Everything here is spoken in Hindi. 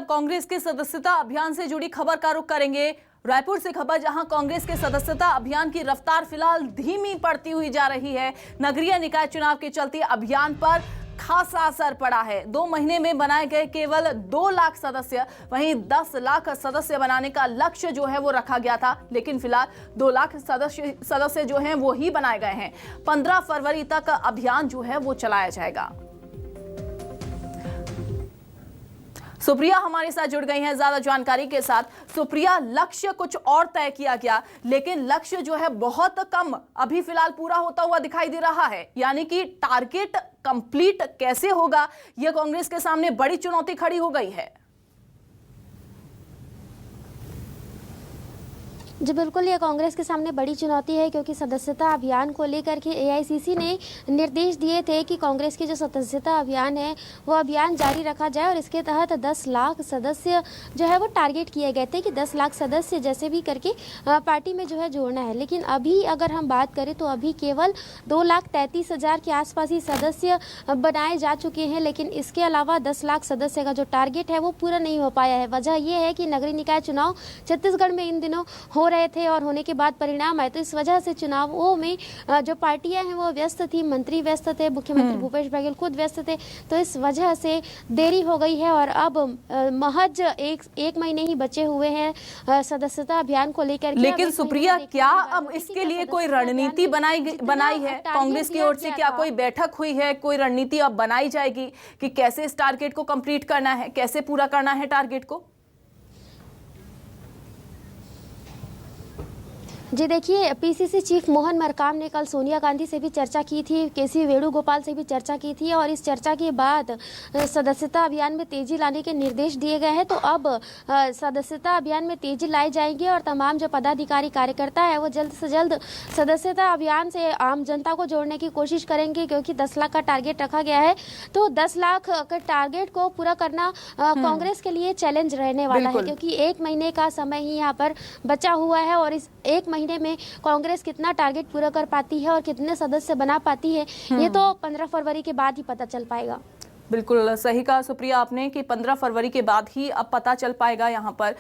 अब कांग्रेस के सदस्यता अभियान से जुड़ी खबर का रुख करेंगे। रायपुर से खबर, जहां कांग्रेस के सदस्यता अभियान की रफ्तार फिलहाल धीमी पड़ती हुई जा रही है। नगरीय निकाय चुनाव के चलते अभियान पर खासा असर पड़ा है। 2 महीने में बनाए गए केवल 2 लाख सदस्य, वहीं 10 लाख सदस्य बनाने का लक्ष्य जो है वो रखा गया था, लेकिन फिलहाल 2 लाख सदस्य जो हैं वो ही बनाए गए हैं। 15 फरवरी तक अभियान जो है वो चलाया जाएगा। सुप्रिया हमारे साथ जुड़ गई हैं ज्यादा जानकारी के साथ। सुप्रिया, लक्ष्य कुछ और तय किया गया, लेकिन लक्ष्य जो है बहुत कम अभी फिलहाल पूरा होता हुआ दिखाई दे रहा है, यानी कि टारगेट कंप्लीट कैसे होगा, यह कांग्रेस के सामने बड़ी चुनौती खड़ी हो गई है। जी बिल्कुल, ये कांग्रेस के सामने बड़ी चुनौती है, क्योंकि सदस्यता अभियान को लेकर के एआईसीसी ने निर्देश दिए थे कि कांग्रेस की जो सदस्यता अभियान है वो अभियान जारी रखा जाए, और इसके तहत 10 लाख सदस्य जो है वो टारगेट किए गए थे कि 10 लाख सदस्य जैसे भी करके पार्टी में जो है जोड़ना है। लेकिन अभी अगर हम बात करें तो अभी केवल 2,33,000 के आसपास ही सदस्य बनाए जा चुके हैं, लेकिन इसके अलावा 10 लाख सदस्य का जो टारगेट है वो पूरा नहीं हो पाया है। वजह यह है कि नगरीय निकाय चुनाव छत्तीसगढ़ में इन दिनों हो रहे थे और होने के बाद परिणाम आए, तो इस वजह से चुनावों में जो पार्टियां हैं वो व्यस्त थी, मंत्री व्यस्त थे, मुख्यमंत्री भूपेश बघेल खुद व्यस्त थे, तो इस वजह से देरी हो गई है। और अब महज एक महीने ही बचे हुए हैं सदस्यता अभियान को लेकर। लेकिन सुप्रिया, क्या अब इसके लिए कोई रणनीति बनाई है कांग्रेस की ओर से? क्या कोई बैठक हुई है, कोई रणनीति अब बनाई जाएगी कि कैसे इस टारगेट को कंप्लीट करना है, कैसे पूरा करना है टारगेट को? जी देखिए, पीसीसी चीफ मोहन मरकाम ने कल सोनिया गांधी से भी चर्चा की थी, केसी वेणुगोपाल से भी चर्चा की थी, और इस चर्चा के बाद सदस्यता अभियान में तेजी लाने के निर्देश दिए गए हैं। तो अब सदस्यता अभियान में तेजी लाई जाएगी और तमाम जो पदाधिकारी कार्यकर्ता है वो जल्द से जल्द सदस्यता अभियान से आम जनता को जोड़ने की कोशिश करेंगे, क्योंकि 10 लाख का टारगेट रखा गया है। तो 10 लाख के टारगेट को पूरा करना कांग्रेस के लिए चैलेंज रहने वाला है, क्योंकि 1 महीने का समय ही यहाँ पर बचा हुआ है, और इस 1 महीने में कांग्रेस कितना टारगेट पूरा कर पाती है और कितने सदस्य बना पाती है, ये तो 15 फरवरी के बाद ही पता चल पाएगा। बिल्कुल सही कहा सुप्रिया आपने कि 15 फरवरी के बाद ही अब पता चल पाएगा यहाँ पर।